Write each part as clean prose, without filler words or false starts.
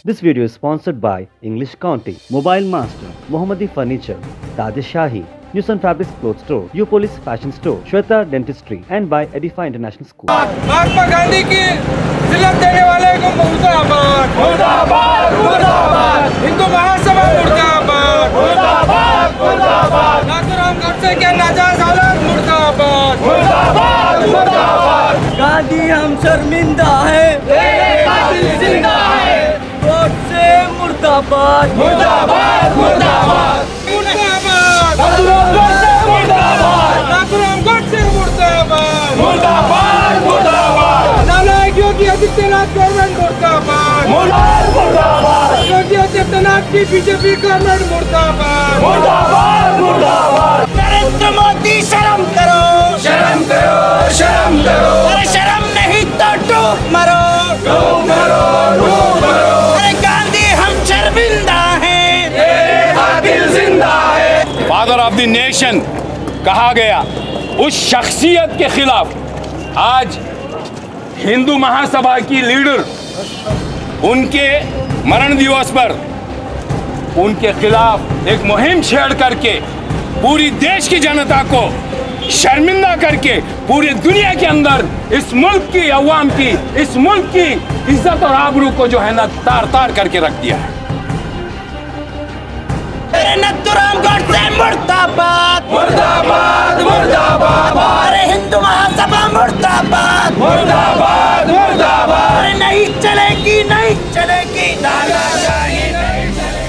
This video is sponsored by English County, Mobile Master, Mohammadi Furniture, Taj Shahi, Newson Fabrics Clothes Store, Upolis Fashion Store, Shweta Dentistry, and by Edify International School. Mahatma Gandhi की जिल्लत देने वाले को मुर्दाबाद, मुर्दाबाद, मुर्दाबाद। हिंदू महासभा मुर्दाबाद, मुर्दाबाद, मुर्दाबाद। नाथूराम गोडसे के नाजायज औलाद मुर्दाबाद, मुर्दाबाद, मुर्दाबाद। गांधी हम शर्मिंदा है, कातिल जिंदा है। गोडसे मुर्दाबाद, मुर्दाबाद, मुर्दाबाद, मुर्दाबाद। नाथूराम गोडसे मुर्दाबाद, नाथूराम गोडसे मुर्दाबाद, मुर्दाबाद, मुर्दाबाद। नालायक योगी आदित्यनाथ गवर्नमेंट मुर्दाबाद, मुर्दाबाद। योगी आदित्यनाथ की बीजेपी गवर्नमेंट मुर्दाबाद, मुर्दाबाद, मुर्दाबाद। नरेंद्र मोदी शर्म करो, शर्म करो, शर्म करो। अरे शर्म नहीं तो डूब मरो, डूब मरो, डूब मरो। अरे गांधी हम शर्मिंदा हैं, कातिल जिंदा है। फादर ऑफ द नेशन कहा गया उस शख्सियत के खिलाफ आज हिंदू महासभा की लीडर उनके मरण दिवस पर उनके खिलाफ एक मुहिम छेड़ करके पूरी देश की जनता को शर्मिंदा करके पूरी दुनिया के अंदर इस मुल्क की अवाम की, इस मुल्क की इज्जत और आबरू को जो है ना तार तार करके रख दिया है। अरे नाथूराम गोडसे मुर्दाबाद, मुर्दाबाद, मुर्दाबाद। अरे हिंदू महासभा मुर्दाबाद, मुर्दाबाद, मुर्दाबाद। अरे नहीं चलेगी, नहीं चलेगी, तानाशाही नहीं चलेगी।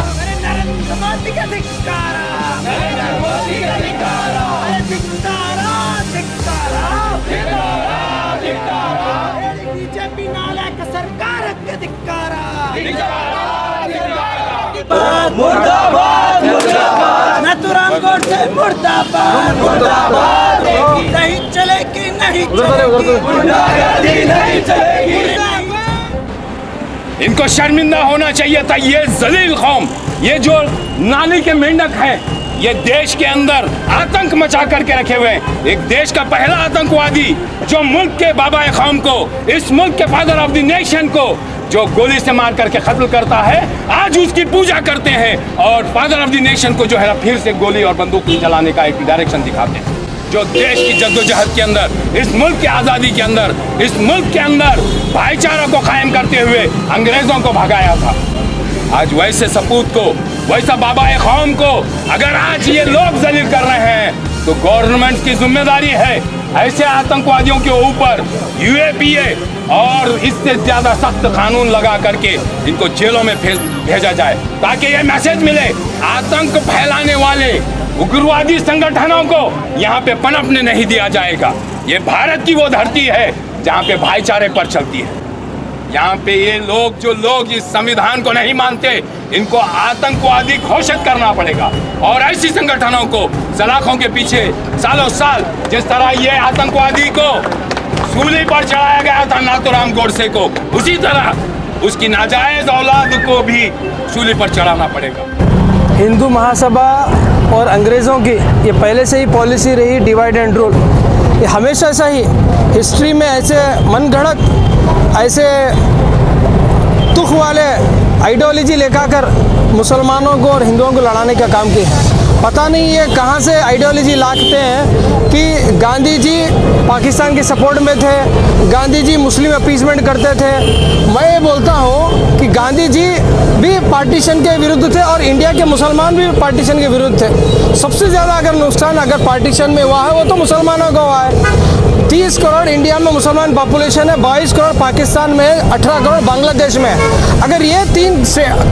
अरे नरेंद्र मोदी का धिक्कारा, नरेंद्र मोदी का धिक्कारा, अरे धिक्कारा, धिक्कारा, धिक्कारा, धिक्कारा। अरे बीजेपी नालायक सरकार के धिक्कारा, धिक्कारा, धिक्कारा। मुर्दाबाद, मुर्दाबाद। नाथूराम गोडसे मुर्दाबाद, मुर्दाबाद। नहीं चलेगी, नहीं चलेगी, गुंडागर्दी नहीं चलेगी। इनको शर्मिंदा होना चाहिए था। ये जलील कौम, ये जो नाली के मेंढक हैं, ये देश के अंदर आतंक मचा करके रखे हुए हैं। एक देश का पहला आतंकवादी जो मुल्क के बाबा कौम को, इस मुल्क के फादर ऑफ द नेशन को जो गोली से मार करके कत्ल करता है, आज उसकी पूजा करते हैं और फादर ऑफ द नेशन को जो है फिर से गोली और बंदूक चलाने का एक डायरेक्शन दिखाते हैं। जो देश की जद्दोजहद के अंदर, इस मुल्क की आज़ादी के अंदर, इस मुल्क के अंदर भाईचारा को कायम करते हुए अंग्रेजों को भगाया था, आज वैसे सपूत को, वैसा बाबा कौम को अगर आज ये लोग जलील कर रहे हैं तो गवर्नमेंट की जिम्मेदारी है ऐसे आतंकवादियों के ऊपर UAPA और इससे ज्यादा सख्त कानून लगा करके इनको जेलों में भेजा जाए, ताकि ये मैसेज मिले आतंक फैलाने वाले उग्रवादी संगठनों को यहाँ पे पनपने नहीं दिया जाएगा। ये भारत की वो धरती है जहाँ पे भाईचारे पर चलती है। यहाँ पे ये लोग, जो लोग इस संविधान को नहीं मानते, इनको आतंकवादी घोषित करना पड़ेगा और ऐसी संगठनों को सलाखों के पीछे सालों साल, जिस तरह ये आतंकवादी को सूली पर चढ़ाया गया था नाथूराम गोडसे को, उसी तरह उसकी नाजायज औलाद को भी सूली पर चढ़ाना पड़ेगा। हिंदू महासभा और अंग्रेज़ों की ये पहले से ही पॉलिसी रही डिवाइड एंड रूल। ये हमेशा से ही हिस्ट्री में ऐसे मनगढ़ंत, ऐसे तुख वाले आइडियोलॉजी लेकर मुसलमानों को और हिंदुओं को लड़ाने का काम किया है। पता नहीं ये कहाँ से आइडियोलॉजी लाते हैं कि गांधी जी पाकिस्तान के सपोर्ट में थे, गांधी जी मुस्लिम अपीसमेंट करते थे। मैं ये बोलता हूँ कि गांधी जी भी पार्टीशन के विरुद्ध थे और इंडिया के मुसलमान भी पार्टीशन के विरुद्ध थे। सबसे ज़्यादा अगर नुकसान अगर पार्टीशन में हुआ है वो तो मुसलमानों का हुआ है। 30 करोड़ इंडिया में मुसलमान पॉपुलेशन है, 22 करोड़ पाकिस्तान में है, 18 करोड़ बांग्लादेश में है। अगर ये 3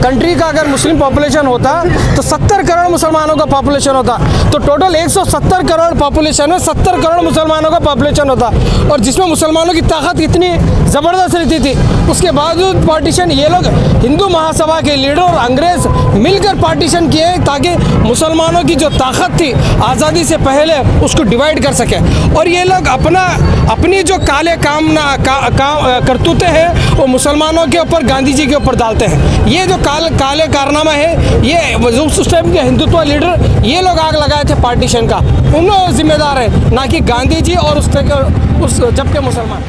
कंट्री का अगर मुस्लिम पॉपुलेशन होता तो 70 करोड़ मुसलमानों का पॉपुलेशन होता, तो टोटल 170 करोड़ पॉपुलेशन में 70 करोड़ मुसलमानों का पॉपुलेशन होता, और जिसमें मुसलमानों की की ताकत इतनी ज़बरदस्त रहती थी, उसके बावजूद पार्टीशन ये लोग हिंदू महासभा के लीडर और अंग्रेज मिलकर पार्टीशन किए ताकि मुसलमानों की जो ताकत थी आज़ादी से पहले उसको डिवाइड कर सके। और ये लोग अपनी जो काले करतूते हैं वो मुसलमानों के ऊपर, गांधी जी के ऊपर डालते हैं। ये जो काले कारनामा है, ये उस टाइम के हिंदुत्व लीडर ये लोग आग लगाए थे पार्टीशन का, उन लोग जिम्मेदार है, ना कि गांधी जी और उस जबकि मुसलमान।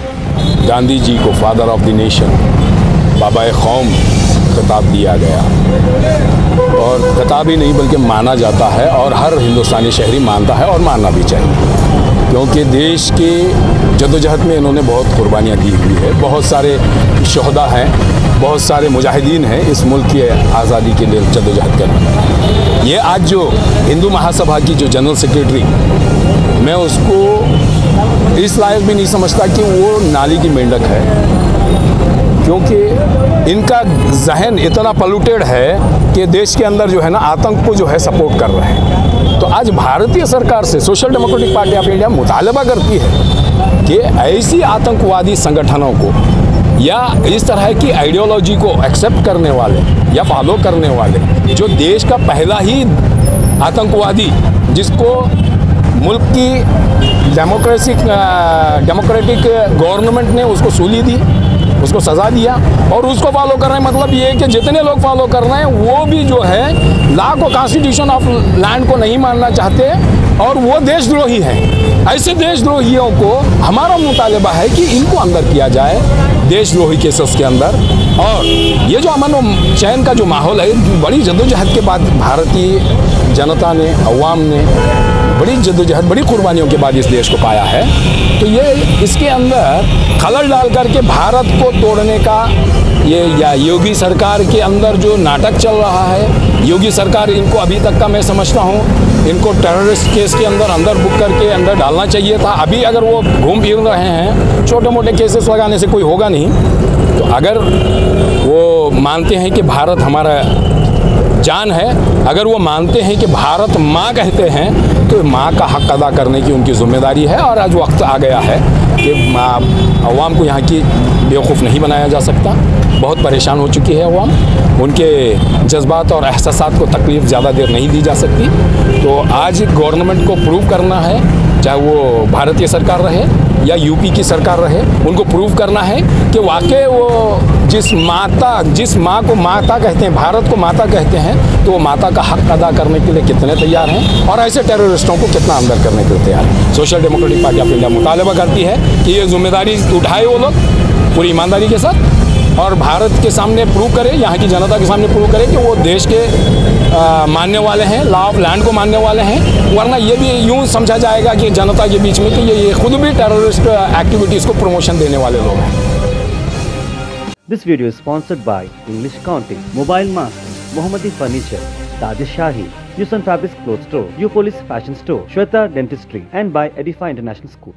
गांधी जी को फादर ऑफ द नेशन, बाबा कौम खिताब दिया गया, और खिताब ही नहीं बल्कि माना जाता है, और हर हिंदुस्तानी शहरी मानता है और मानना भी चाहिए, क्योंकि देश के जद्दोजहद में इन्होंने बहुत कुर्बानियाँ दी हुई है। बहुत सारे शहदा हैं, बहुत सारे मुजाहिदीन हैं इस मुल्क की आज़ादी के लिए जद्दोजहद करने। ये आज जो हिंदू महासभा की जो जनरल सेक्रेटरी, मैं उसको इस लायक भी नहीं समझता कि वो नाली की मेंढक है, क्योंकि इनका जहन इतना पॉल्यूटेड है कि देश के अंदर जो है ना आतंक को जो है सपोर्ट कर रहे हैं। तो आज भारतीय सरकार से social democratic party of India मुतालबा करती है कि ऐसी आतंकवादी संगठनों को या इस तरह की आइडियोलॉजी को एक्सेप्ट करने वाले या फॉलो करने वाले, जो देश का पहला ही आतंकवादी जिसको मुल्क की डेमोक्रेटिक गवर्नमेंट ने उसको सूली दी, उसको सज़ा दिया, और उसको फॉलो कर रहे हैं। मतलब ये है कि जितने लोग फॉलो कर रहे हैं वो भी जो है लॉ को, कॉन्स्टिट्यूशन ऑफ लैंड को नहीं मानना चाहते, और वो देशद्रोही हैं। ऐसे देशद्रोहियों को हमारा मुतालबा है कि इनको अंदर किया जाए देशद्रोही केसेस के अंदर। और ये जो अमन चैन का जो माहौल है, बड़ी जद्दोजहद के बाद भारतीय जनता ने, अवाम ने बड़ी जद्दोजहद, बड़ी कुर्बानियों के बाद इस देश को पाया है। तो ये इसके अंदर खलल डाल करके भारत को तोड़ने का ये या योगी सरकार के अंदर जो नाटक चल रहा है, योगी सरकार, इनको अभी तक का मैं समझता हूँ इनको टेररिस्ट केस के अंदर बुक करके अंदर डालना चाहिए था। अभी अगर वो घूम फिर रहे हैं, छोटे मोटे केसेस लगाने से कोई होगा नहीं। तो अगर वो मानते हैं कि भारत हमारा जान है, अगर वो मानते हैं कि भारत माँ कहते हैं, तो माँ का हक अदा करने की उनकी जिम्मेदारी है। और आज वक्त आ गया है कि अवाम को यहाँ की बेवकूफ़ नहीं बनाया जा सकता। बहुत परेशान हो चुकी है अवाम, उनके जज्बात और एहसासात को तकलीफ़ ज़्यादा देर नहीं दी जा सकती। तो आज गवर्नमेंट को प्रूव करना है, चाहे वो भारतीय सरकार रहे या यूपी की सरकार रहे, उनको प्रूव करना है कि वाकई वो जिस माँ को माता कहते हैं, भारत को माता कहते हैं, तो वो माता का हक अदा करने के लिए कितने तैयार हैं, और ऐसे टेररिस्टों को कितना अंदर करने के लिए तैयार हैं। Social democratic party of India मुतालबा करती है कि ये जिम्मेदारी उठाए वो लोग पूरी ईमानदारी के साथ, और भारत के सामने प्रूव करे, यहाँ की जनता के सामने प्रूव करे कि वो देश के मानने वाले हैं, लॉ ऑफ लैंड को मानने वाले हैं। वरना ये भी यूँ समझा जाएगा कि जनता के बीच में कि ये खुद भी टेररिस्ट एक्टिविटीज़ को प्रमोशन देने वाले लोग हैं। This video is sponsored by English Counting, Mobile Master, Mohammadi Furniture, Taj Shahi, News and Fabrics Clothes Store, Upolis Fashion Store, Shweta Dentistry, and by Edify International School.